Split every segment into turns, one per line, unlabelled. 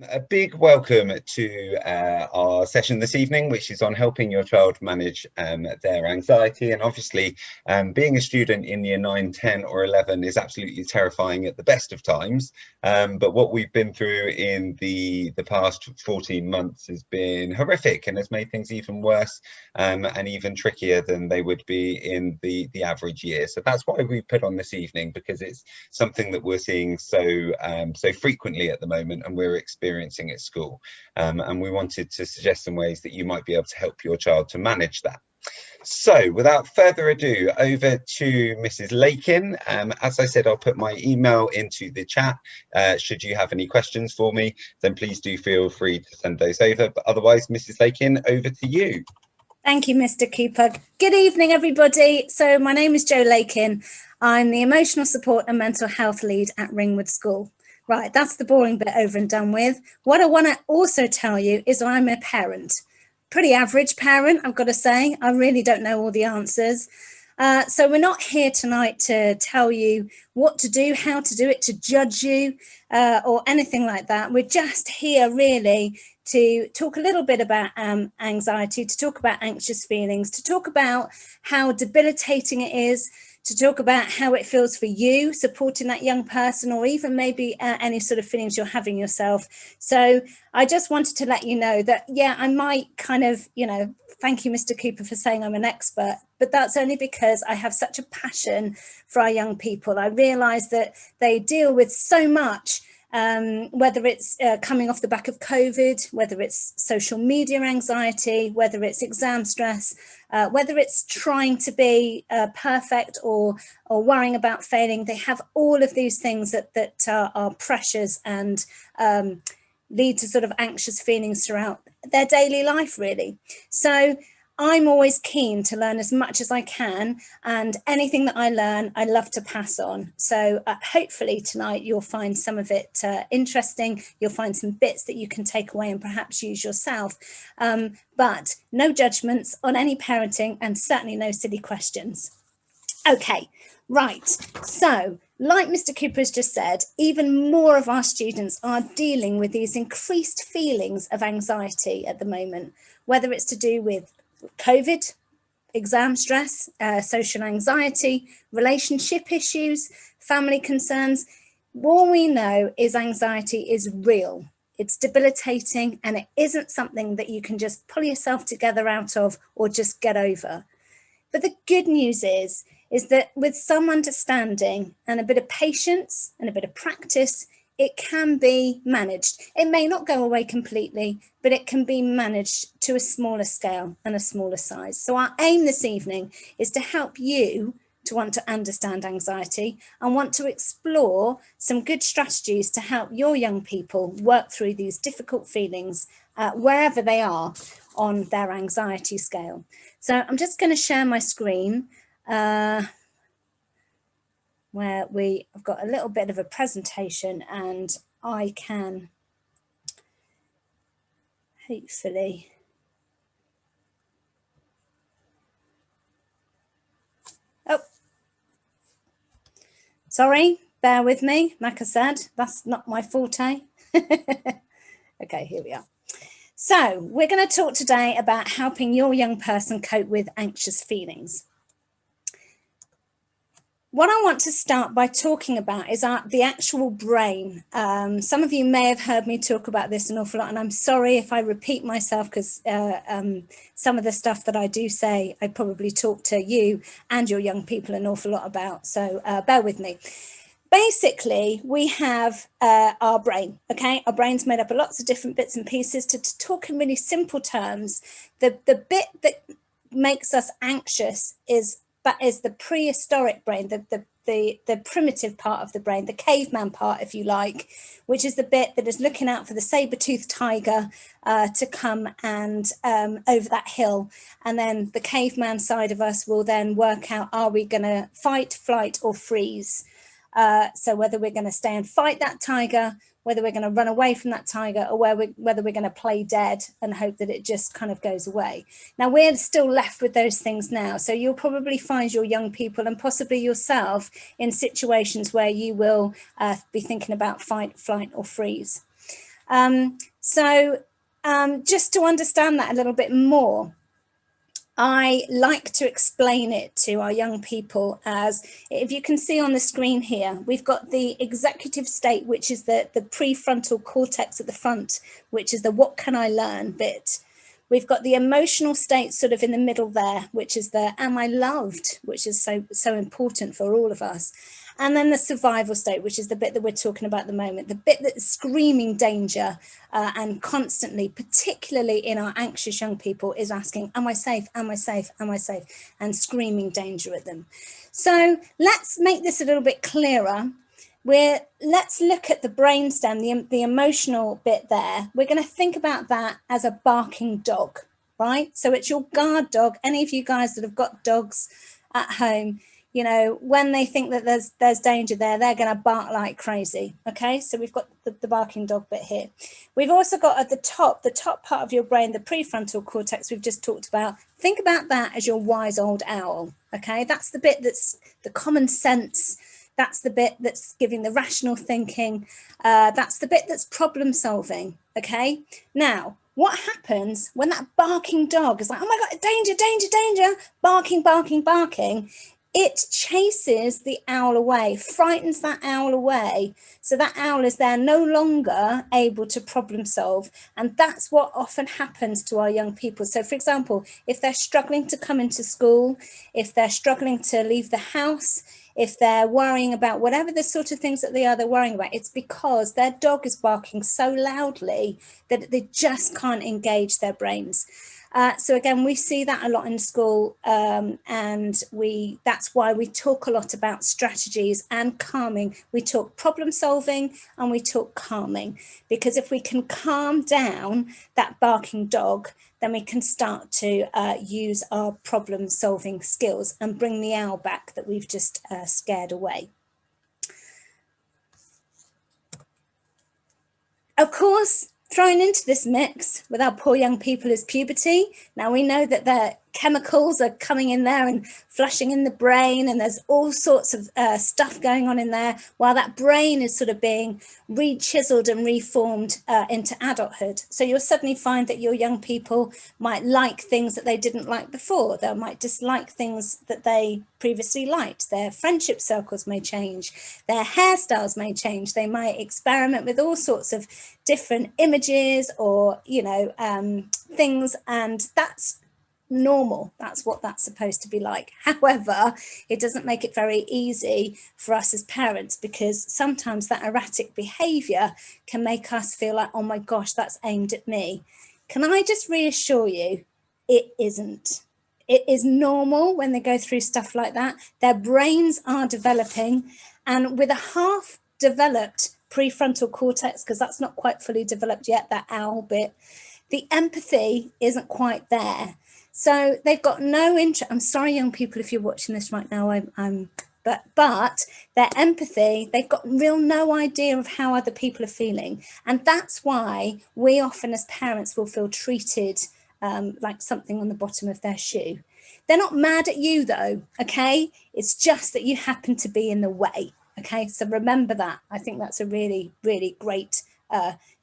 A big welcome to our session this evening, which is on helping your child manage their anxiety. And obviously, being a student in year 9, 10 or 11 is absolutely terrifying at the best of times. But what we've been through in the past 14 months has been horrific and has made things even worse and even trickier than they would be in the average year. So that's why we put on this evening, because it's something that we're seeing so frequently at the moment, and we're experiencing at school, and we wanted to suggest some ways that you might be able to help your child to manage that. So without further ado, over to Mrs. Lakin. As I said, I'll put my email into the chat. Should you have any questions for me, then please do feel free to send those over. But otherwise, Mrs. Lakin, over to you.
Thank you, Mr. Cooper. Good evening, everybody. So my name is Jo Lakin. I'm the Emotional Support and Mental Health Lead at Ringwood School. Right, that's the boring bit over and done with. What I want to also tell you is I'm a parent. Pretty average parent, I've got to say. I really don't know all the answers. So we're not here tonight to tell you what to do, how to do it, to judge you or anything like that. We're just here really to talk a little bit about anxiety, to talk about anxious feelings, to talk about how debilitating it is, to talk about how it feels for you supporting that young person, or even maybe any sort of feelings you're having yourself. So I just wanted to let you know that, yeah, I might kind of, thank you, Mr. Cooper, for saying I'm an expert, but that's only because I have such a passion for our young people. I realise that they deal with so much, whether it's coming off the back of COVID, whether it's social media anxiety, whether it's exam stress, whether it's trying to be perfect or worrying about failing. They have all of these things that are pressures and lead to sort of anxious feelings throughout their daily life, really. So I'm always keen to learn as much as I can, and anything that I learn, I love to pass on. So hopefully tonight you'll find some of it interesting. You'll find some bits that you can take away and perhaps use yourself. But no judgments on any parenting, and certainly no silly questions. Okay, right. So like Mr. Cooper has just said, even more of our students are dealing with these increased feelings of anxiety at the moment, whether it's to do with COVID, exam stress, social anxiety, relationship issues, family concerns. All we know is anxiety is real. It's debilitating, and it isn't something that you can just pull yourself together out of or just get over. But the good news is that with some understanding and a bit of patience and a bit of practice, it can be managed. It may not go away completely, but it can be managed to a smaller scale and a smaller size. So our aim this evening is to help you to want to understand anxiety and want to explore some good strategies to help your young people work through these difficult feelings wherever they are on their anxiety scale. So I'm just going to share my screen where I've got a little bit of a presentation, and I can hopefully sorry, bear with me. Like I said, that's not my forte. Okay, here we are. So we're going to talk today about helping your young person cope with anxious feelings. What I want to start by talking about is the actual brain. Some of you may have heard me talk about this an awful lot, and I'm sorry if I repeat myself, because some of the stuff that I do say, I probably talk to you and your young people an awful lot about, so bear with me. Basically, we have our brain, okay? Our brain's made up of lots of different bits and pieces. To talk in really simple terms, the bit that makes us anxious is the prehistoric brain, the primitive part of the brain, the caveman part, if you like, which is the bit that is looking out for the saber-toothed tiger to come and over that hill. And then the caveman side of us will then work out, are we going to fight, flight, or freeze? So whether we're going to stay and fight that tiger, whether we're going to run away from that tiger, or whether we're going to play dead and hope that it just kind of goes away. Now, we're still left with those things now. So you'll probably find your young people and possibly yourself in situations where you will be thinking about fight, flight, or freeze. Just to understand that a little bit more, I like to explain it to our young people as, if you can see on the screen here, we've got the executive state, which is the prefrontal cortex at the front, which is the what can I learn bit. We've got the emotional state sort of in the middle there, which is the am I loved, which is so important for all of us. And then the survival state, which is the bit that we're talking about at the moment, the bit that's screaming danger and constantly, particularly in our anxious young people, is asking, am I safe? Am I safe? Am I safe? And screaming danger at them. So let's make this a little bit clearer. Let's look at the brainstem, the emotional bit there. We're going to think about that as a barking dog, right? So it's your guard dog. Any of you guys that have got dogs at home, you know, when they think that there's danger there, they're going to bark like crazy. Okay, so we've got the barking dog bit here. We've also got at the top part of your brain, the prefrontal cortex we've just talked about. Think about that as your wise old owl. Okay, that's the bit that's the common sense. That's the bit that's giving the rational thinking. That's the bit that's problem solving. Okay, now what happens when that barking dog is like, oh my God, danger, danger, danger, barking, barking, barking? It chases the owl away, frightens that owl away. So that owl is there no longer able to problem solve. And that's what often happens to our young people. So for example, if they're struggling to come into school, if they're struggling to leave the house, if they're worrying about whatever the sort of things that they're worrying about, it's because their dog is barking so loudly that they just can't engage their brains. So again, we see that a lot in school, and that's why we talk a lot about strategies and calming. We talk problem solving and we talk calming, because if we can calm down that barking dog, then we can start to use our problem solving skills and bring the owl back that we've just scared away. Of course, thrown into this mix with our poor young people is puberty. Now we know that the chemicals are coming in there and flushing in the brain, and there's all sorts of stuff going on in there while that brain is sort of being re-chiseled and reformed into adulthood. So you'll suddenly find that your young people might like things that they didn't like before. They might dislike things that they previously liked. Their friendship circles may change. Their hairstyles may change. They might experiment with all sorts of different images or, you know, things, and that's normal. That's what that's supposed to be like. However, it doesn't make it very easy for us as parents, because sometimes that erratic behavior can make us feel like, oh my gosh, that's aimed at me. Can I just reassure you, it isn't. It is normal when they go through stuff like that. Their brains are developing, and with a half developed prefrontal cortex, because that's not quite fully developed yet, that owl bit, the empathy isn't quite there. So they've got no interest. I'm sorry, young people, if you're watching this right now, but their empathy, they've got no idea of how other people are feeling. And that's why we often as parents will feel treated like something on the bottom of their shoe. They're not mad at you though, okay? It's just that you happen to be in the way, okay? So remember that. I think that's a really, really great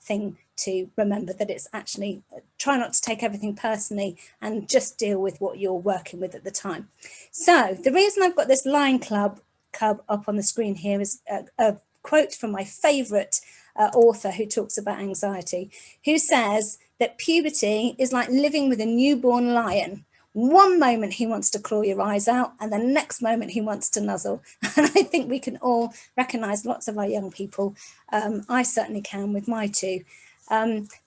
thing to remember, that it's actually, try not to take everything personally and just deal with what you're working with at the time. So the reason I've got this Lion Club up on the screen here is a quote from my favorite author who talks about anxiety, who says that puberty is like living with a newborn lion. One moment he wants to claw your eyes out, and the next moment he wants to nuzzle. And I think we can all recognize lots of our young people. I certainly can with my two.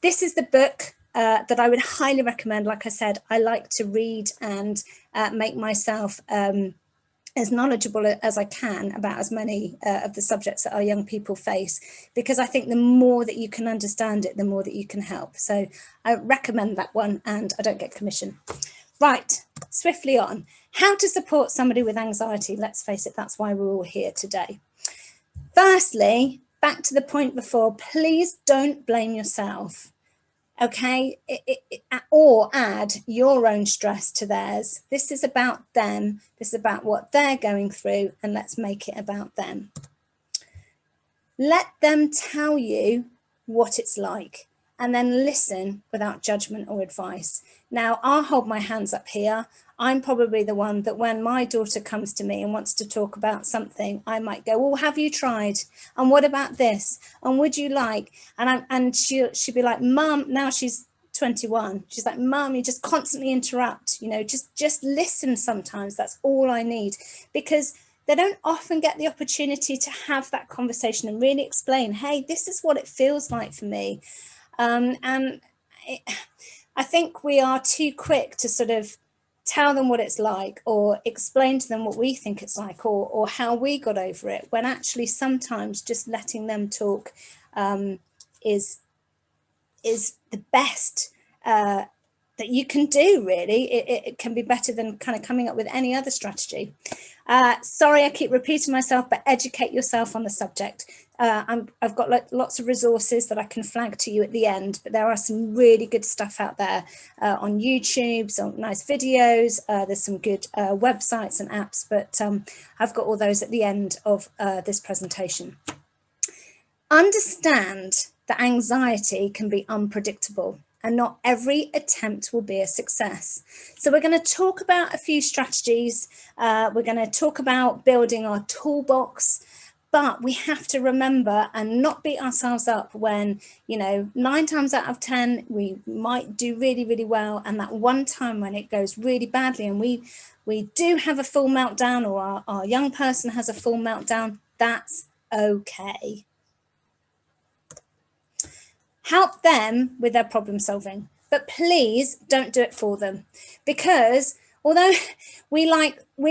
This is the book that I would highly recommend. Like I said, I like to read and make myself as knowledgeable as I can about as many of the subjects that our young people face, because I think the more that you can understand it, the more that you can help. So I recommend that one, and I don't get commission. Right, swiftly on. How to support somebody with anxiety. Let's face it, that's why we're all here today. Firstly, back to the point before, please don't blame yourself, okay? Or add your own stress to theirs. This is about them. This is about what they're going through, and let's make it about them. Let them tell you what it's like, and then listen without judgment or advice. Now, I'll hold my hands up here. I'm probably the one that when my daughter comes to me and wants to talk about something, I might go, well, have you tried? And what about this? And would you like? And she'll be like, Mum, now she's 21. She's like, Mum, you just constantly interrupt, just listen sometimes. That's all I need. Because they don't often get the opportunity to have that conversation and really explain, hey, this is what it feels like for me. I think we are too quick to sort of tell them what it's like or explain to them what we think it's like or how we got over it, when actually sometimes just letting them talk is the best that you can do, really. It can be better than kind of coming up with any other strategy. Sorry, I keep repeating myself, but educate yourself on the subject. I've got lots of resources that I can flag to you at the end, but there are some really good stuff out there on YouTube, some nice videos. There's some good websites and apps, but I've got all those at the end of this presentation. Understand that anxiety can be unpredictable and not every attempt will be a success. So we're going to talk about a few strategies. We're going to talk about building our toolbox, but we have to remember and not beat ourselves up when, 9 times out of 10, we might do really, really well. And that one time when it goes really badly and we do have a full meltdown, or our young person has a full meltdown, that's okay. Help them with their problem solving, but please don't do it for them, because although we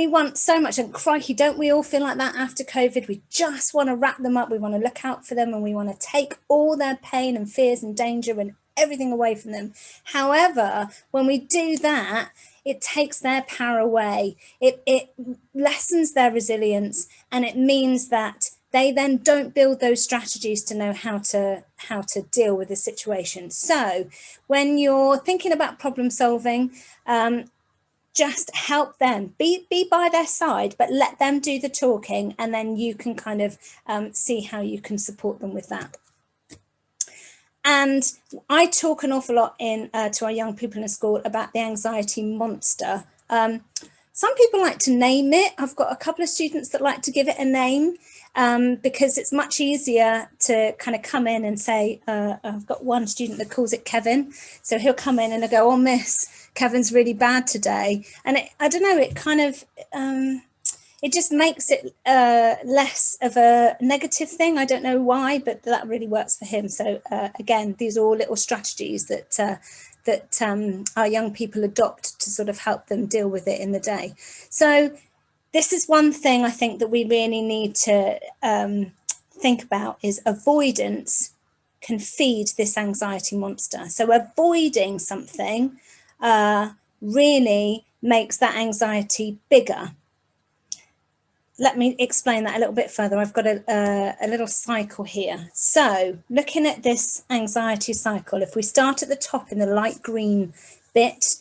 want so much, and crikey, don't we all feel like that after COVID? We just want to wrap them up. We want to look out for them and we want to take all their pain and fears and danger and everything away from them. However, when we do that, it takes their power away. It lessens their resilience, and it means that they then don't build those strategies to know how to deal with the situation. So when you're thinking about problem solving, just help them, be by their side, but let them do the talking, and then you can kind of see how you can support them with that. And I talk an awful lot to our young people in school about the anxiety monster. Some people like to name it. I've got a couple of students that like to give it a name, because it's much easier to kind of come in and say, I've got one student that calls it Kevin. So he'll come in and he'll go, oh, Miss, Kevin's really bad today. And I don't know, it kind of, it just makes it less of a negative thing. I don't know why, but that really works for him. So again, these are all little strategies that our young people adopt to sort of help them deal with it in the day. So this is one thing I think that we really need to think about, is avoidance can feed this anxiety monster. So avoiding something really makes that anxiety bigger. Let me explain that a little bit further. I've got a little cycle here. So looking at this anxiety cycle, if we start at the top in the light green bit,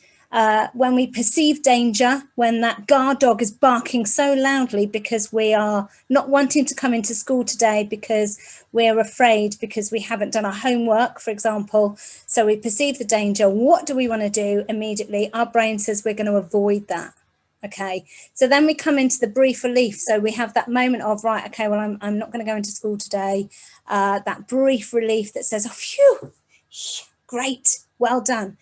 when we perceive danger, when that guard dog is barking so loudly because we are not wanting to come into school today because we're afraid because we haven't done our homework, for example. So we perceive the danger. What do we want to do immediately? Our brain says we're going to avoid that. Okay, so then we come into the brief relief. So we have that moment of, right, okay, well, I'm not going to go into school today. That brief relief that says, oh, phew, great, well done.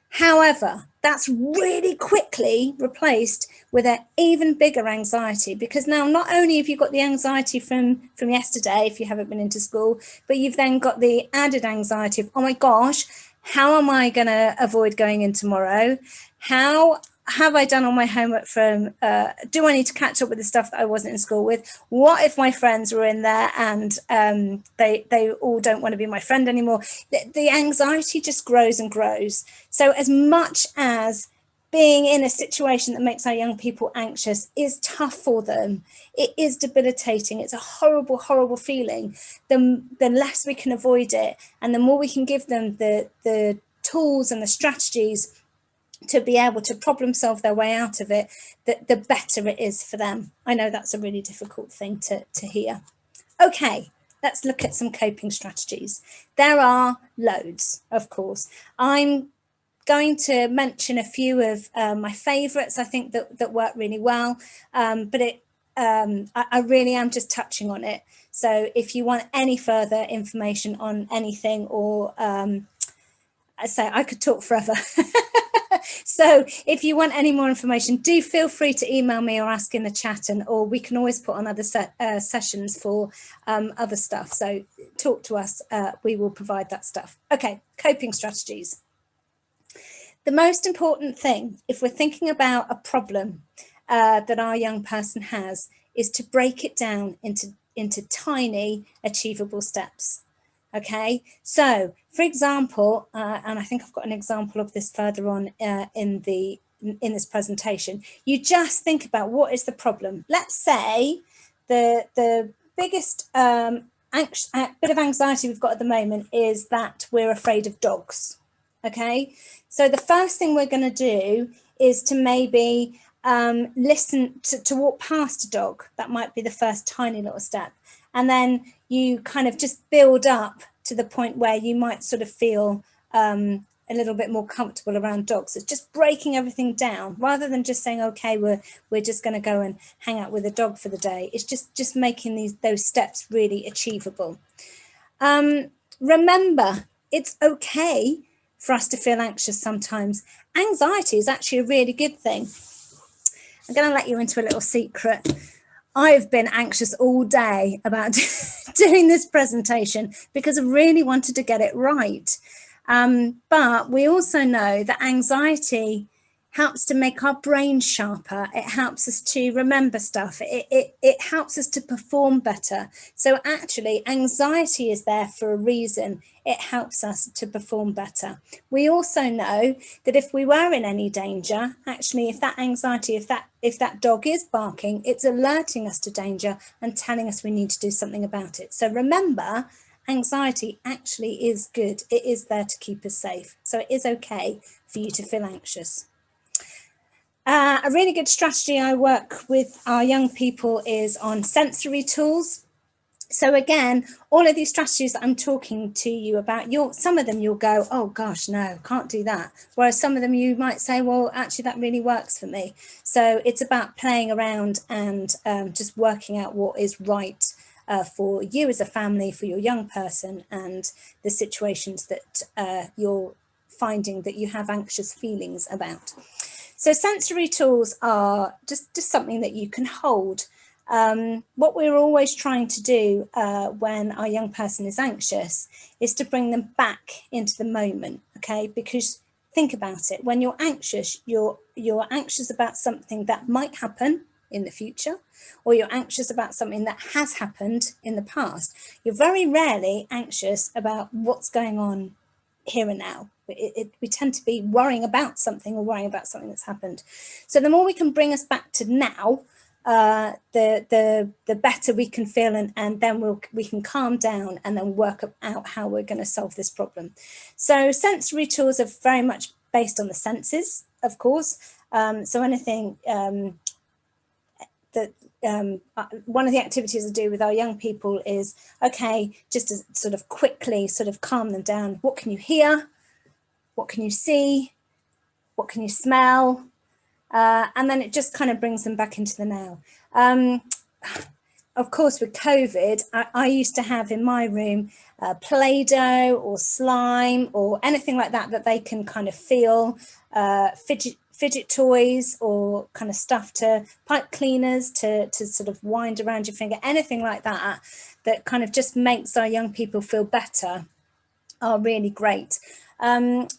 However, that's really quickly replaced with an even bigger anxiety, because now not only have you got the anxiety from yesterday, if you haven't been into school, but you've then got the added anxiety of, oh my gosh, how am I going to avoid going in tomorrow? How have I done all my homework from, do I need to catch up with the stuff that I wasn't in school with? What if my friends were in there and they all don't want to be my friend anymore? The anxiety just grows and grows. So as much as being in a situation that makes our young people anxious is tough for them, it is debilitating, it's a horrible, horrible feeling, the less we can avoid it, and the more we can give them the tools and the strategies to be able to problem solve their way out of it, the better it is for them. I know that's a really difficult thing to hear. Okay, let's look at some coping strategies. There are loads, of course. I'm going to mention a few of my favourites, I think, that work really well, but I really am just touching on it. So if you want any further information on anything, or I say I could talk forever. So if you want any more information, do feel free to email me or ask in the chat, or we can always put on other sessions for other stuff. So talk to us, we will provide that stuff. Okay, coping strategies. The most important thing, if we're thinking about a problem that our young person has, is to break it down into tiny achievable steps. Okay, so for example, and I think I've got an example of this further on in this presentation, you just think about what is the problem. Let's say the biggest bit of anxiety we've got at the moment is that we're afraid of dogs. Okay, so the first thing we're going to do is to maybe listen to walk past a dog. That might be the first tiny little step. And then you kind of just build up to the point where you might sort of feel a little bit more comfortable around dogs. It's just breaking everything down rather than just saying, okay, we're just going to go and hang out with a dog for the day. It's just making those steps really achievable. Remember, it's okay for us to feel anxious sometimes. Anxiety is actually a really good thing. I'm going to let you into a little secret. I've been anxious all day about doing this presentation because I really wanted to get it right. But we also know that anxiety helps to make our brain sharper. It helps us to remember stuff. It helps us to perform better. So actually, anxiety is there for a reason. It helps us to perform better. We also know that if we were in any danger, actually, if that anxiety, if that dog is barking, it's alerting us to danger and telling us we need to do something about it. So remember, anxiety actually is good. It is there to keep us safe. So it is okay for you to feel anxious. A really good strategy I work with our young people is on sensory tools. So again, all of these strategies that I'm talking to you about, some of them you'll go, oh gosh, no, can't do that. Whereas some of them you might say, well, actually that really works for me. So it's about playing around and just working out what is right for you as a family, for your young person, and the situations that you're finding that you have anxious feelings about. So sensory tools are just something that you can hold. What we're always trying to do when our young person is anxious is to bring them back into the moment, okay? Because think about it, when you're anxious, you're anxious about something that might happen in the future, or you're anxious about something that has happened in the past. You're very rarely anxious about what's going on here and now. We tend to be worrying about something or worrying about something that's happened. So the more we can bring us back to now, the better we can feel, and then we can calm down and then work out how we're going to solve this problem. So sensory tools are very much based on the senses, of course. So anything that one of the activities I do with our young people is, okay, just to sort of quickly sort of calm them down. What can you hear? What can you see? What can you smell? And then it just kind of brings them back into the now. Of course, with COVID, I used to have in my room Play-Doh or slime or anything like that they can kind of feel, fidget toys or kind of stuff, to pipe cleaners to sort of wind around your finger, anything like that kind of just makes our young people feel better, are really great.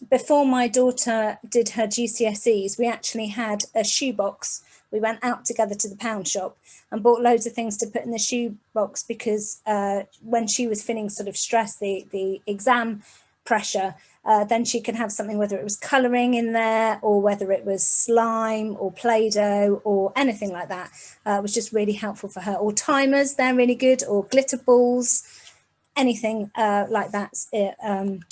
Before my daughter did her GCSEs, we actually had a shoebox. We went out together to the pound shop and bought loads of things to put in the shoebox because when she was feeling sort of stressed, the exam pressure, then she could have something, whether it was colouring in there or whether it was slime or Play-Doh or anything like that. It was just really helpful for her. Or timers, they're really good, or glitter balls. Anything like that,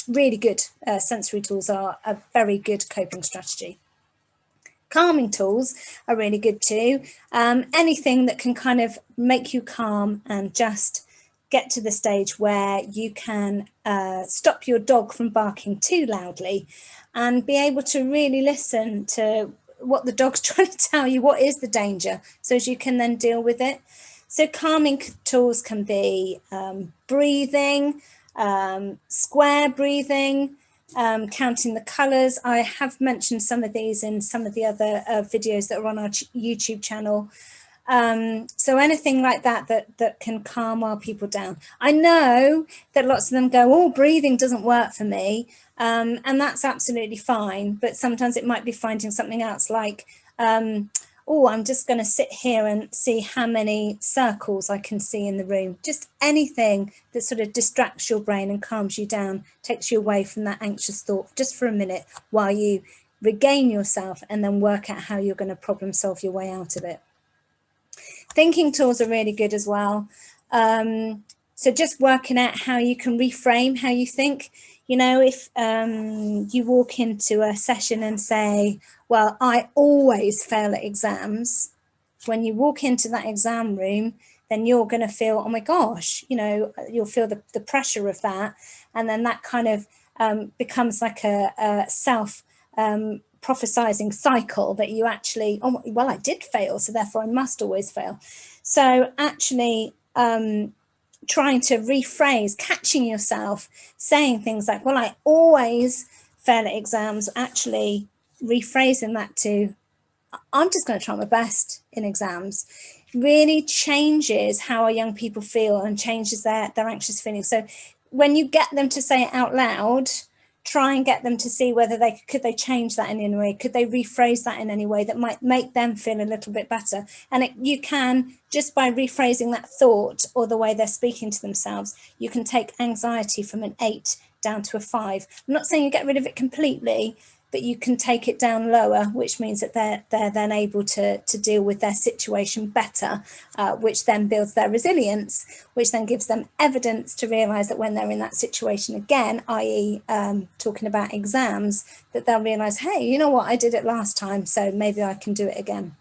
really good. Sensory tools are a very good coping strategy. Calming tools are really good too. Anything that can kind of make you calm and just get to the stage where you can stop your dog from barking too loudly and be able to really listen to what the dog's trying to tell you, what is the danger, so as you can then deal with it. So calming tools can be breathing, square breathing, counting the colours. I have mentioned some of these in some of the other videos that are on our YouTube channel. So anything like that can calm our people down. I know that lots of them go, oh, breathing doesn't work for me. And that's absolutely fine. But sometimes it might be finding something else like, oh, I'm just going to sit here and see how many circles I can see in the room. Just anything that sort of distracts your brain and calms you down, takes you away from that anxious thought just for a minute while you regain yourself and then work out how you're going to problem solve your way out of it. Thinking tools are really good as well. So just working out how you can reframe how you think. You know, if you walk into a session and say, well, I always fail at exams, when you walk into that exam room, then you're going to feel, oh my gosh, you know, you'll feel the pressure of that. And then that kind of becomes like a self prophesizing cycle that you actually, oh, well, I did fail, so therefore I must always fail. So actually trying to rephrase, catching yourself saying things like, well, I always fail at exams, actually rephrasing that to, I'm just going to try my best in exams, really changes how our young people feel and changes their anxious feelings. So when you get them to say it out loud, try and get them to see whether could they change that in any way, could they rephrase that in any way that might make them feel a little bit better. And you can, just by rephrasing that thought or the way they're speaking to themselves, you can take anxiety from an 8 down to a 5. I'm not saying you get rid of it completely, but you can take it down lower, which means that they're then able to deal with their situation better, which then builds their resilience, which then gives them evidence to realise that when they're in that situation again, i.e. talking about exams, that they'll realise, hey, you know what, I did it last time, so maybe I can do it again.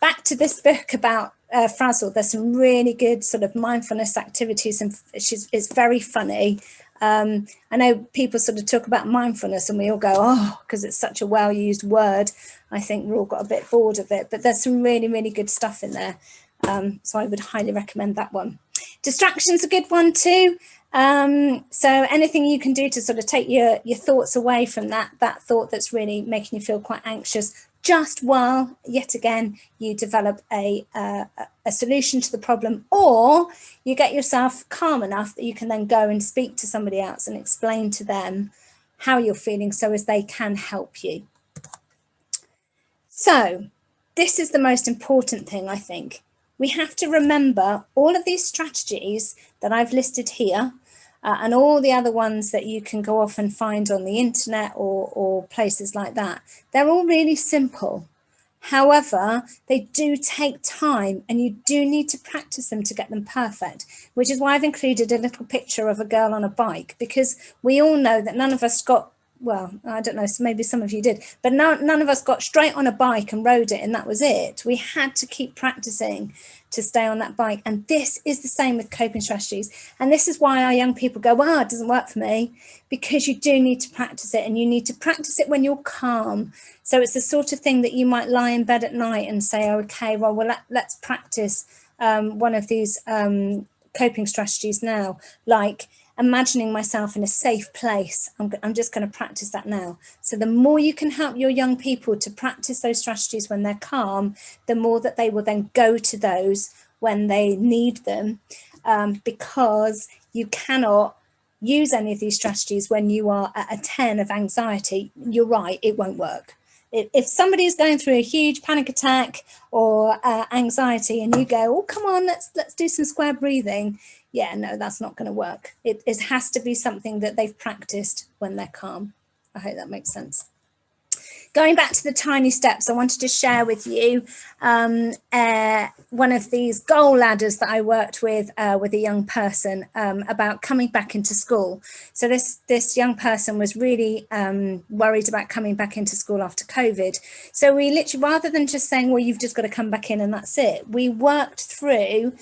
Back to this book about Frazzle, there's some really good sort of mindfulness activities, and it's very funny. I know people sort of talk about mindfulness and we all go, oh, because it's such a well-used word. I think we all got a bit bored of it, but there's some really, really good stuff in there. So I would highly recommend that one. Distraction's a good one too. So anything you can do to sort of take your thoughts away from that thought that's really making you feel quite anxious, just while, yet again, you develop a solution to the problem, or you get yourself calm enough that you can then go and speak to somebody else and explain to them how you're feeling so as they can help you. So this is the most important thing, I think. We have to remember all of these strategies that I've listed here, and all the other ones that you can go off and find on the internet or places like that. They're all really simple. However, they do take time and you do need to practice them to get them perfect, which is why I've included a little picture of a girl on a bike, because we all know that none of us got, well, I don't know, so maybe some of you did, but none of us got straight on a bike and rode it and that was it. We had to keep practicing to stay on that bike. And this is the same with coping strategies. And this is why our young people go, well, it doesn't work for me, because you do need to practice it, and you need to practice it when you're calm. So it's the sort of thing that you might lie in bed at night and say, okay, well, let's practice one of these coping strategies now, like imagining myself in a safe place. I'm just going to practice that now. So the more you can help your young people to practice those strategies when they're calm, the more that they will then go to those when they need them, because you cannot use any of these strategies when you are at a 10 of anxiety. You're right, it won't work. If somebody is going through a huge panic attack or anxiety and you go, oh, come on, let's do some square breathing. Yeah, no, that's not going to work. It has to be something that they've practiced when they're calm. I hope that makes sense. Going back to the tiny steps, I wanted to share with you one of these goal ladders that I worked with a young person about coming back into school. So this young person was really worried about coming back into school after COVID. So we literally, rather than just saying, well, you've just got to come back in and that's it, we worked through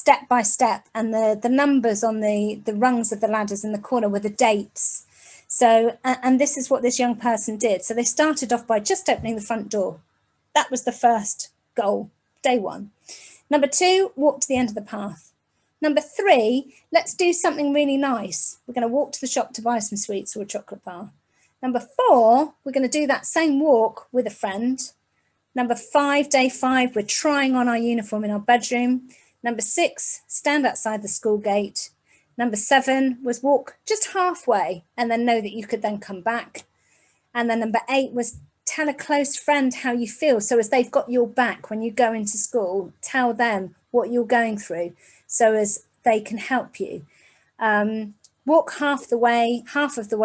step by step, and the numbers on the rungs of the ladders in the corner were the dates. So, and this is what this young person did. So they started off by just opening the front door. That was the first goal, day one. Number 2, walk to the end of the path. Number 3, let's do something really nice. We're going to walk to the shop to buy some sweets or a chocolate bar. Number 4, we're going to do that same walk with a friend. Number 5, day 5, we're trying on our uniform in our bedroom. Number 6, stand outside the school gate. Number 7 was walk just halfway and then know that you could then come back. And then number 8 was tell a close friend how you feel. So as they've got your back when you go into school, tell them what you're going through so as they can help you. Walk half of the way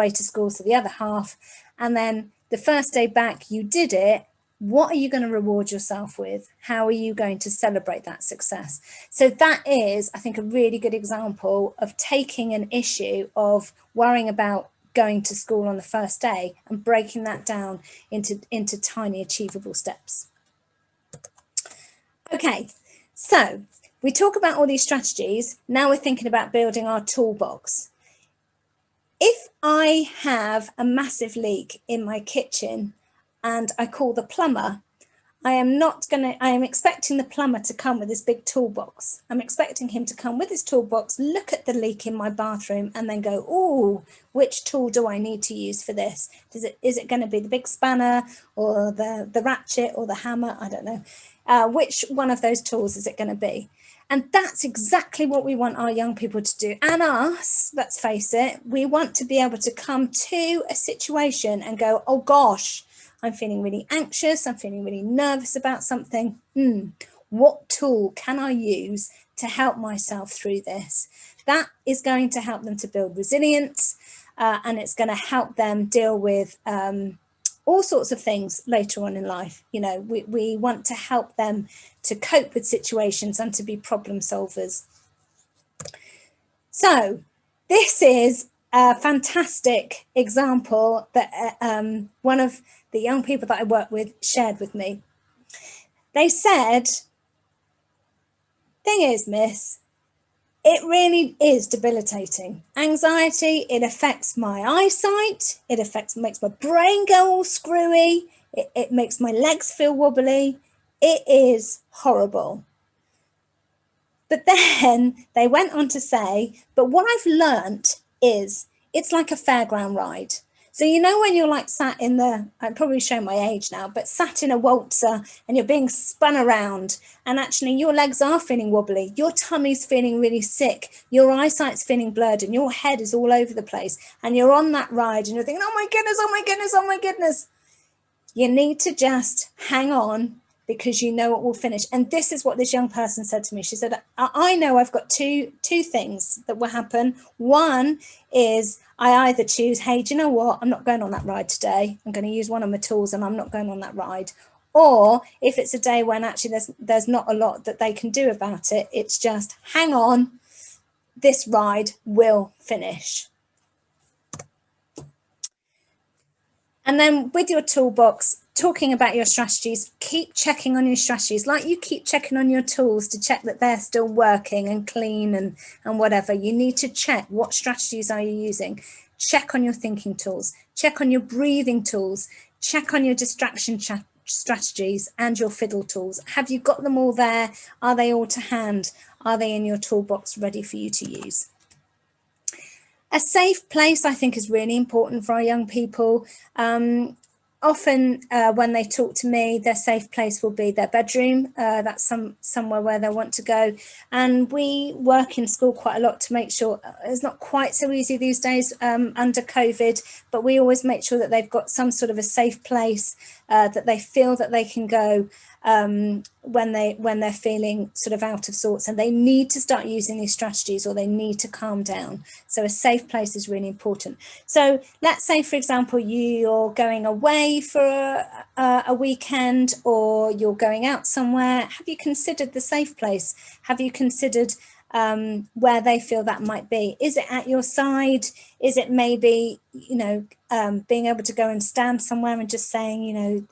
to school, so the other half. And then the first day back, you did it. What are you going to reward yourself with? How are you going to celebrate that success? So that is, I think, a really good example of taking an issue of worrying about going to school on the first day and breaking that down into tiny achievable steps. Okay, so we talk about all these strategies. Now we're thinking about building our toolbox. If I have a massive leak in my kitchen and I call the plumber, I am expecting the plumber to come with this big toolbox. I'm expecting him to come with his toolbox, look at the leak in my bathroom and then go, oh, which tool do I need to use for this? Is it going to be the big spanner or the ratchet or the hammer? I don't know. Which one of those tools is it going to be? And that's exactly what we want our young people to do. And us, let's face it, we want to be able to come to a situation and go, oh gosh, I'm feeling really anxious. I'm feeling really nervous about something. What tool can I use to help myself through this? That is going to help them to build resilience, and it's going to help them deal with all sorts of things later on in life. You know, we want to help them to cope with situations and to be problem solvers. So this is a fantastic example that one of the young people that I work with shared with me. They said, thing is, miss, it really is debilitating. Anxiety, it affects my eyesight, makes my brain go all screwy, it makes my legs feel wobbly. It is horrible. But then they went on to say, but what I've learnt is it's like a fairground ride. So, you know, when you're like sat in I'm probably showing my age now, but sat in a waltzer and you're being spun around and actually your legs are feeling wobbly, your tummy's feeling really sick, your eyesight's feeling blurred and your head is all over the place and you're on that ride and you're thinking, oh my goodness, oh my goodness, oh my goodness. You need to just hang on because you know it will finish. And this is what this young person said to me. She said, I know I've got two things that will happen. One is I either choose, hey, do you know what? I'm not going on that ride today. I'm going to use one of my tools and I'm not going on that ride. Or if it's a day when actually there's not a lot that they can do about it, it's just hang on, this ride will finish. And then with your toolbox, talking about your strategies, keep checking on your strategies, like you keep checking on your tools to check that they're still working and clean and whatever. You need to check what strategies are you using. Check on your thinking tools, check on your breathing tools, check on your distraction strategies and your fiddle tools. Have you got them all there? Are they all to hand? Are they in your toolbox ready for you to use? A safe place, I think, is really important for our young people. Often when they talk to me, their safe place will be their bedroom. That's somewhere where they want to go. And we work in school quite a lot to make sure it's not quite so easy these days under COVID, but we always make sure that they've got some sort of a safe place that they feel that they can go when they're feeling sort of out of sorts and they need to start using these strategies or they need to calm down. So a safe place is really important. So let's say, for example, you're going away for a weekend or you're going out somewhere. Have you considered the safe place? Have you considered where they feel that might be? Is it at your side? Is it maybe, you know, being able to go and stand somewhere and just saying, you know,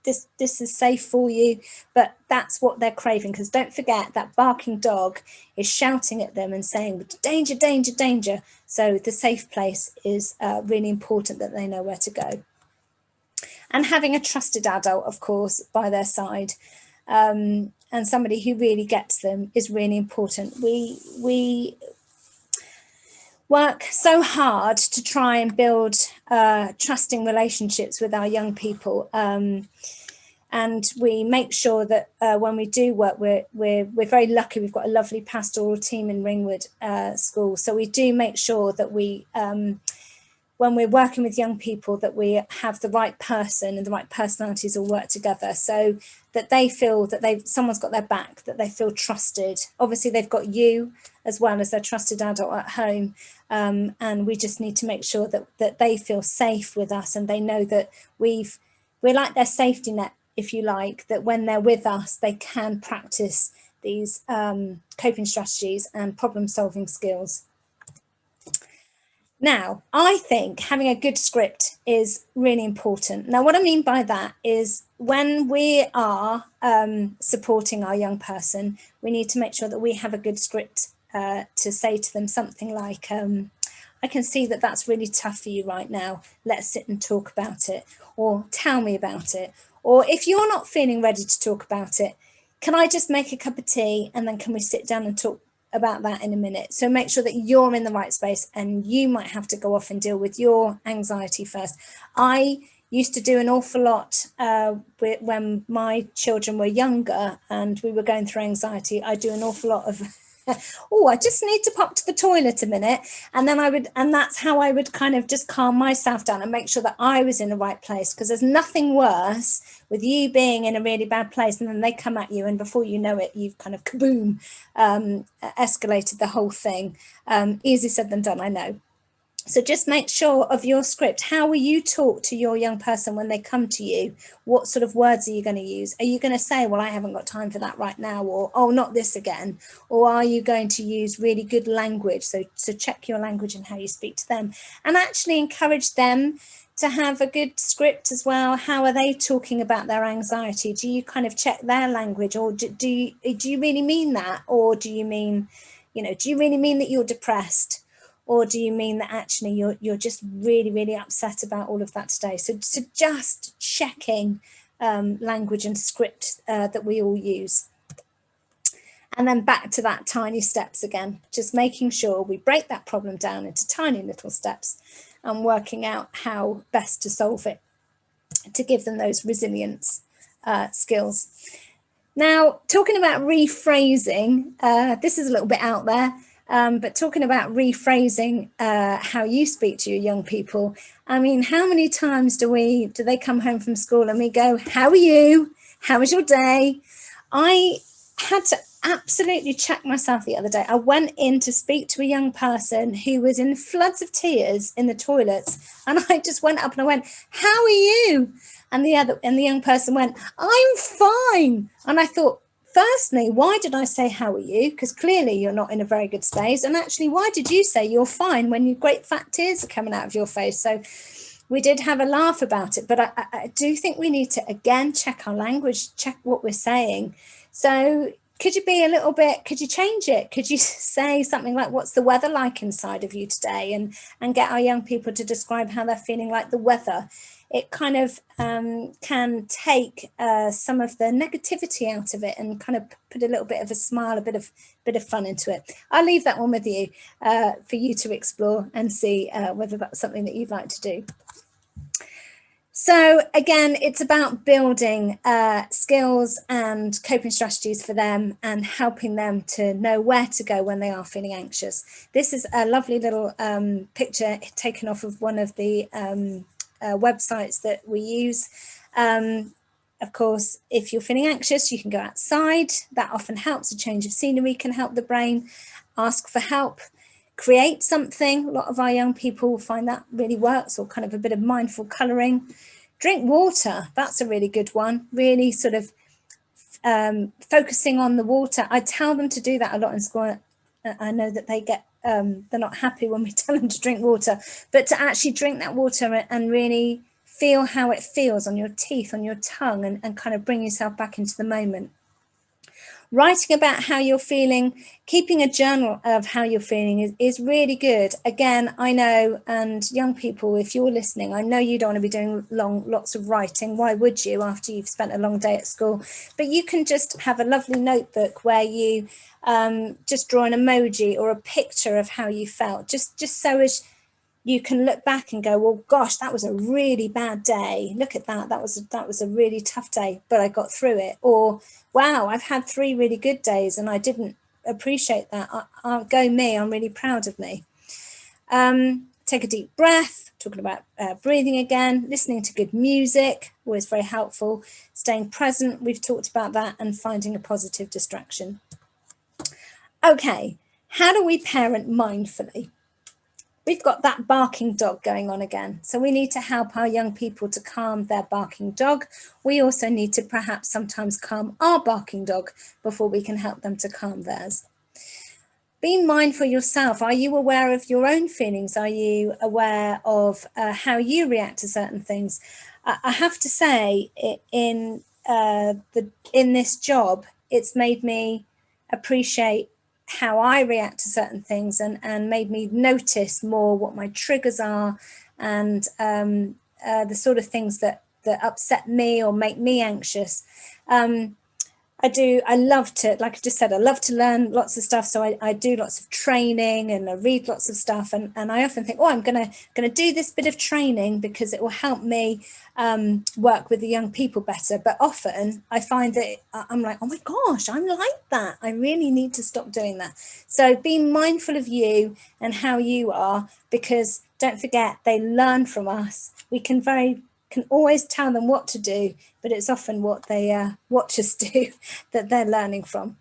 this is safe for you, but that's what they're craving. Because don't forget that barking dog is shouting at them and saying danger, danger, danger. So the safe place is really important, that they know where to go. And having a trusted adult, of course, by their side, and somebody who really gets them is really important. We work so hard to try and build trusting relationships with our young people, and we make sure that when we do work, we're very lucky. We've got a lovely pastoral team in Ringwood School, so we do make sure that we when we're working with young people, that we have the right person and the right personalities all work together, so that they feel that someone's got their back, that they feel trusted. Obviously, they've got you as well as their trusted adult at home, and we just need to make sure that they feel safe with us, and they know that we're like their safety net, if you like, that when they're with us, they can practice these coping strategies and problem-solving skills. Now, I think having a good script is really important. Now, what I mean by that is when we are supporting our young person, we need to make sure that we have a good script to say to them something like, I can see that that's really tough for you right now. Let's sit and talk about it, or tell me about it. Or if you're not feeling ready to talk about it, can I just make a cup of tea and then can we sit down and talk about that in a minute? So make sure that you're in the right space, and you might have to go off and deal with your anxiety first. I used to do an awful lot when my children were younger and we were going through anxiety. I do an awful lot of oh, I just need to pop to the toilet a minute, and then that's how I would kind of just calm myself down and make sure that I was in the right place, because there's nothing worse with you being in a really bad place and then they come at you, and before you know it, you've kind of kaboom, escalated the whole thing. Easier said than done, I know. So just make sure of your script. How will you talk to your young person when they come to you? What sort of words are you going to use? Are you going to say, well, I haven't got time for that right now, or, oh, not this again? Or are you going to use really good language? So check your language and how you speak to them, and actually encourage them to have a good script as well. How are they talking about their anxiety? Do you kind of check their language, or do you really mean that? Or do you mean, do you really mean that you're depressed? Or do you mean that actually you're just really, really upset about all of that today? So just checking language and script that we all use. And then back to that tiny steps again, just making sure we break that problem down into tiny little steps and working out how best to solve it, to give them those resilience skills. Now, talking about rephrasing, this is a little bit out there. But talking about rephrasing how you speak to your young people, I mean, how many times do they come home from school and we go, how are you? How was your day? I had to absolutely check myself the other day. I went in to speak to a young person who was in floods of tears in the toilets, and I just went up and I went, how are you? And the young person went, I'm fine. And I thought, firstly, why did I say, how are you? Because clearly you're not in a very good space. And actually, why did you say you're fine when your great fat tears are coming out of your face? So we did have a laugh about it. But I do think we need to, again, check our language, check what we're saying. So could you be could you change it? Could you say something like, what's the weather like inside of you today? And get our young people to describe how they're feeling like the weather. It kind of can take some of the negativity out of it and kind of put a little bit of a smile, a bit of fun into it. I'll leave that one with you for you to explore and see whether that's something that you'd like to do. So again, it's about building skills and coping strategies for them and helping them to know where to go when they are feeling anxious. This is a lovely little picture taken off of one of the websites that we use. Of course, if you're feeling anxious, you can go outside. That often helps. A change of scenery can help the brain. Ask for help. Create something. A lot of our young people will find that really works, or kind of a bit of mindful colouring. Drink water. That's a really good one. Really sort of focusing on the water. I tell them to do that a lot in school. I know that they get they're not happy when we tell them to drink water, but to actually drink that water and really feel how it feels on your teeth, on your tongue, and kind of bring yourself back into the moment. Writing about how you're feeling, keeping a journal of how you're feeling is really good. Again, I know, and young people, if you're listening, I know you don't want to be doing lots of writing. Why would you after you've spent a long day at school? But you can just have a lovely notebook where you just draw an emoji or a picture of how you felt, just so as you can look back and go, well, gosh, that was a really bad day. Look at that. That was a really tough day, but I got through it. Or, wow, I've had 3 really good days and I didn't appreciate that. Go me, I'm really proud of me. Take a deep breath, talking about breathing again, listening to good music, always very helpful. Staying present, we've talked about that, and finding a positive distraction. Okay, how do we parent mindfully? We've got that barking dog going on again. So we need to help our young people to calm their barking dog. We also need to perhaps sometimes calm our barking dog before we can help them to calm theirs. Being mindful yourself. Are you aware of your own feelings? Are you aware of how you react to certain things? I have to say, in this job, it's made me appreciate how I react to certain things, and made me notice more what my triggers are, and the sort of things that upset me or make me anxious. I love to, like I just said, I love to learn lots of stuff. So I do lots of training and I read lots of stuff. And I often think, oh, I'm gonna do this bit of training because it will help me work with the young people better. But often I find that I'm like, oh my gosh, I'm like that. I really need to stop doing that. So being mindful of you and how you are, because don't forget, they learn from us. We can always tell them what to do, but it's often what they watch us do that they're learning from.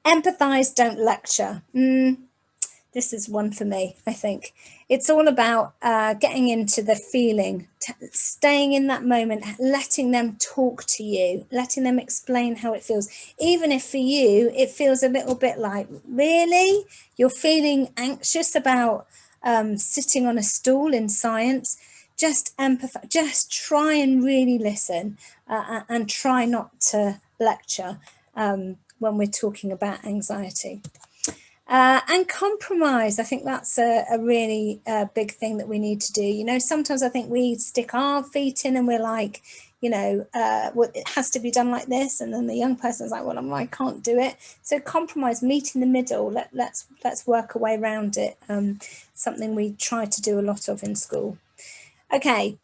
Empathize, don't lecture. This is one for me, I think. It's all about getting into the feeling, staying in that moment, letting them talk to you, letting them explain how it feels. Even if for you, it feels a little bit like, really? You're feeling anxious about sitting on a stool in science? Just empathize, just try and really listen, and try not to lecture when we're talking about anxiety. And compromise. I think that's a really big thing that we need to do. You know, sometimes I think we stick our feet in and we're like, you know, well, it has to be done like this. And then the young person's like, well, I can't do it. So compromise, meet in the middle. Let's work a way around it. Something we try to do a lot of in school. Okay,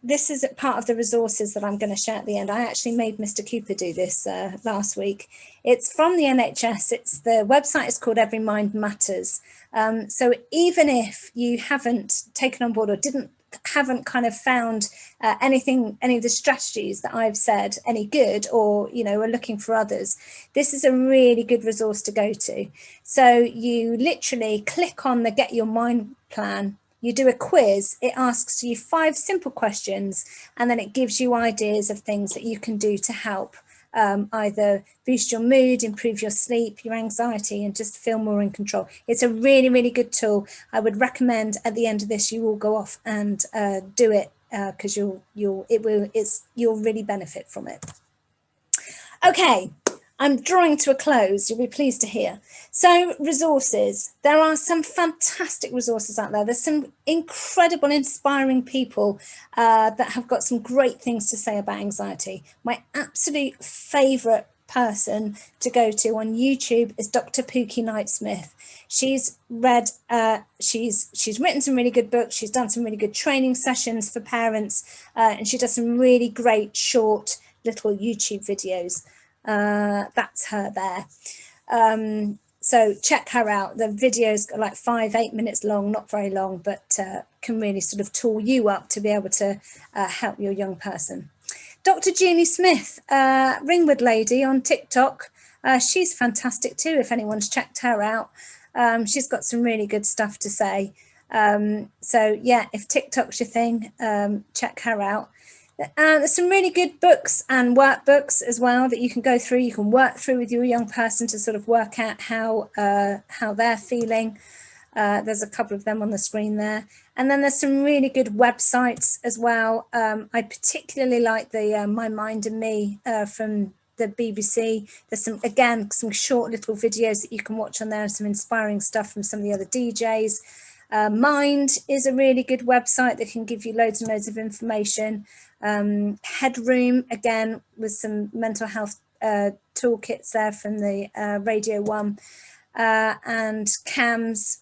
this is part of the resources that I'm going to share at the end. I actually made Mr. Cooper do this last week. It's from the NHS. The website is called Every Mind Matters. So even if you haven't taken on board or haven't kind of found any of the strategies that I've said any good, or you know, are looking for others, this is a really good resource to go to. So you literally click on the Get Your Mind plan. You do a quiz, it asks you 5 simple questions, and then it gives you ideas of things that you can do to help either boost your mood, improve your sleep, your anxiety, and just feel more in control. It's a really, really good tool. I would recommend at the end of this, you all go off and do it, because you'll really benefit from it. Okay. I'm drawing to a close, you'll be pleased to hear. So resources, there are some fantastic resources out there. There's some incredible, inspiring people that have got some great things to say about anxiety. My absolute favourite person to go to on YouTube is Dr. Pookie Knight-Smith. She's written some really good books. She's done some really good training sessions for parents, and she does some really great short little YouTube videos. That's her there. So check her out. The videos are like 5-8 minutes long, not very long, but can really sort of tool you up to be able to help your young person. Dr. Jeannie Smith, Ringwood lady on TikTok. She's fantastic too, if anyone's checked her out. She's got some really good stuff to say. So yeah, if TikTok's your thing, check her out. There's some really good books and workbooks as well that you can go through. You can work through with your young person to sort of work out how they're feeling. There's a couple of them on the screen there. And then there's some really good websites as well. I particularly like the My Mind and Me from the BBC. There's some, again, some short little videos that you can watch on there, some inspiring stuff from some of the other DJs. Mind is a really good website that can give you loads and loads of information. Headroom, again, with some mental health toolkits there from the Radio 1. And CAMS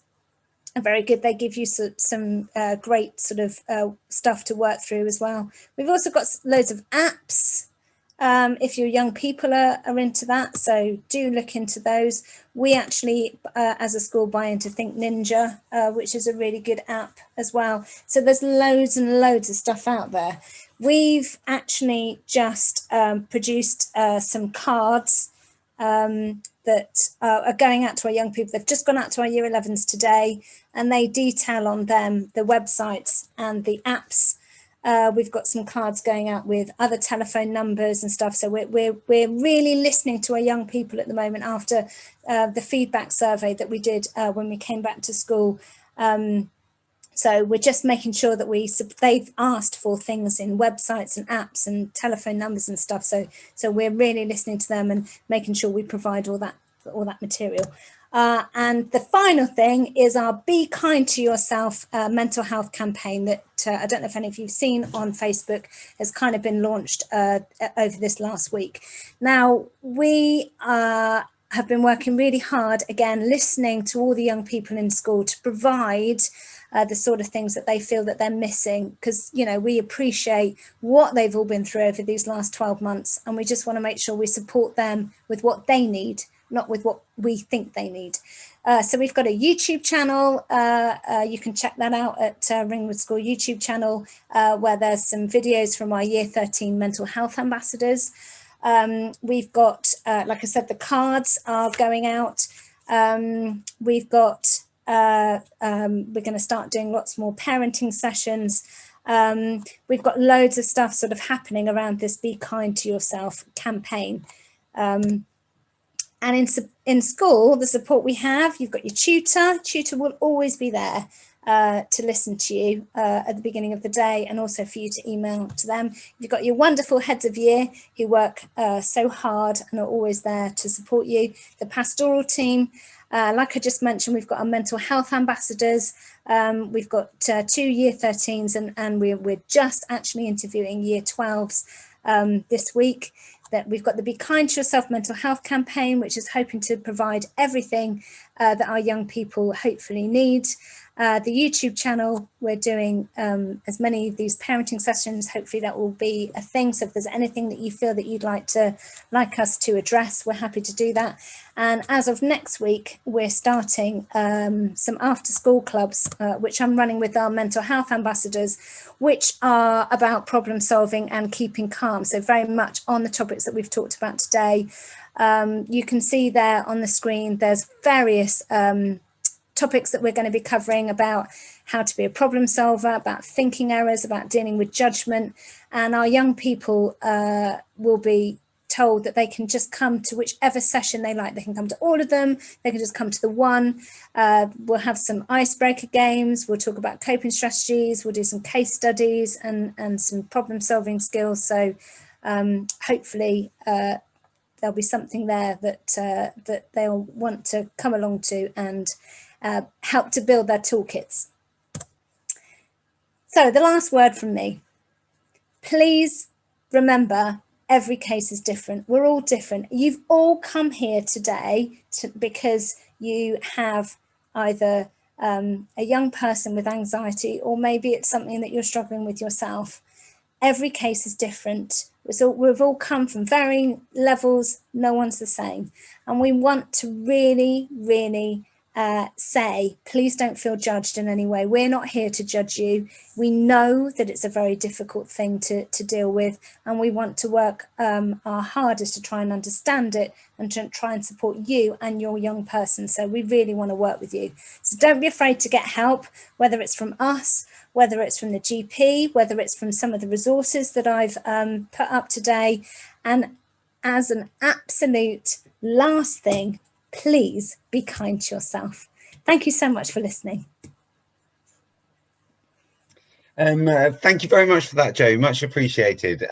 are very good. They give you some great sort of stuff to work through as well. We've also got loads of apps. If your young people are into that, so do look into those. We actually, as a school, buy into Think Ninja, which is a really good app as well. So there's loads and loads of stuff out there. We've actually just produced some cards that are going out to our young people. They've just gone out to our Year 11s today, and they detail on them the websites and the apps. We've got some cards going out with other telephone numbers and stuff. So we're really listening to our young people at the moment after the feedback survey that we did when we came back to school. So we're just making sure that they've asked for things in websites and apps and telephone numbers and stuff. So we're really listening to them and making sure we provide all that material. And the final thing is our Be Kind to Yourself mental health campaign that I don't know if any of you've seen on Facebook, has kind of been launched over this last week. Now, we have been working really hard, again, listening to all the young people in school to provide the sort of things that they feel that they're missing, because, you know, we appreciate what they've all been through over these last 12 months, and we just want to make sure we support them with what they need, not with what we think they need. So we've got a YouTube channel. You can check that out at Ringwood School YouTube channel, where there's some videos from our Year 13 mental health ambassadors. We've got, like I said, the cards are going out. We've got, we're going to start doing lots more parenting sessions. We've got loads of stuff sort of happening around this Be Kind to Yourself campaign. And in school, the support we have, you've got your tutor. Tutor will always be there to listen to you at the beginning of the day, and also for you to email to them. You've got your wonderful heads of year who work so hard and are always there to support you. The pastoral team, like I just mentioned, we've got our mental health ambassadors. We've got 2 Year 13s, and we're just actually interviewing Year 12s this week. That we've got the Be Kind to Yourself mental health campaign, which is hoping to provide everything that our young people hopefully need. The YouTube channel, we're doing as many of these parenting sessions. Hopefully that will be a thing. So if there's anything that you feel that you'd like us to address, we're happy to do that. And as of next week, we're starting some after school clubs, which I'm running with our mental health ambassadors, which are about problem solving and keeping calm. So very much on the topics that we've talked about today. You can see there on the screen, there's various topics that we're going to be covering about how to be a problem solver, about thinking errors, about dealing with judgment. And our young people will be told that they can just come to whichever session they like. They can come to all of them. They can just come to the one. We'll have some icebreaker games. We'll talk about coping strategies. We'll do some case studies and some problem solving skills. So hopefully there'll be something there that they'll want to come along to and help to build their toolkits. So the last word from me, please remember, every case is different. We're all different. You've all come here today because you have either a young person with anxiety, or maybe it's something that you're struggling with yourself. Every case is different. So we've all come from varying levels. No one's the same. And we want to really, really say, please don't feel judged in any way. We're not here to judge you. We know that it's a very difficult thing to deal with, and we want to work our hardest to try and understand it and to try and support you and your young person. So we really want to work with you. So don't be afraid to get help, whether it's from us, whether it's from the GP, whether it's from some of the resources that I've put up today. And as an absolute last thing, please be kind to yourself. Thank you so much for listening.
Thank you very much for that, Jo. Much appreciated.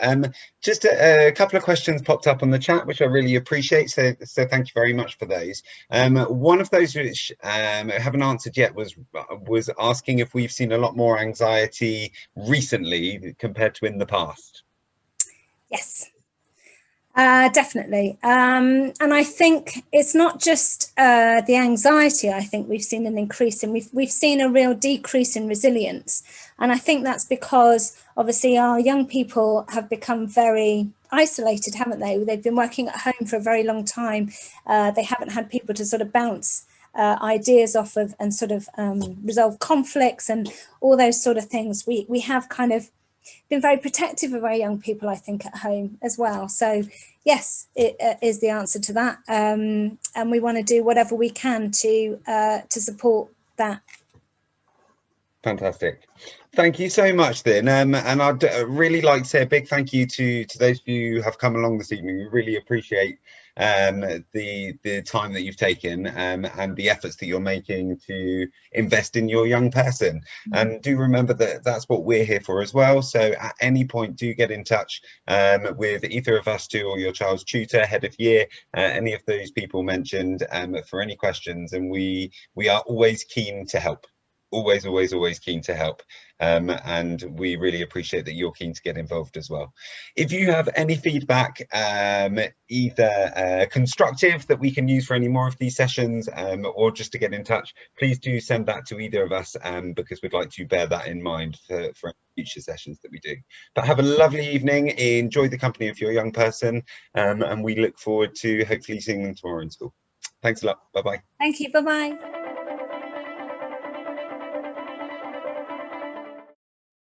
Just a couple of questions popped up on the chat, which I really appreciate. So thank you very much for those. One of those which I haven't answered yet was asking if we've seen a lot more anxiety recently compared to in the past.
Yes. Definitely. And I think it's not just the anxiety. I think we've seen an increase and we've seen a real decrease in resilience. And I think that's because obviously our young people have become very isolated, haven't they? They've been working at home for a very long time. They haven't had people to sort of bounce ideas off of and sort of resolve conflicts and all those sort of things. We have kind of been very protective of our young people, I think, at home as well. So yes, it is the answer to that, and we want to do whatever we can to support that.
Fantastic. Thank you so much then, and I'd really like to say a big thank you to those of you who have come along this evening. We really appreciate the time that you've taken and the efforts that you're making to invest in your young person. And do remember that that's what we're here for as well. So at any point, do get in touch with either of us two or your child's tutor, head of year, any of those people mentioned for any questions, and we are always keen to help. Always keen to help, and we really appreciate that you're keen to get involved as well. If you have any feedback, either constructive that we can use for any more of these sessions, or just to get in touch, please do send that to either of us, because we'd like to bear that in mind for future sessions that we do. But have a lovely evening, enjoy the company of your young person, and we look forward to hopefully seeing them tomorrow in school. Thanks a lot. Bye-bye.
Thank you. Bye-bye.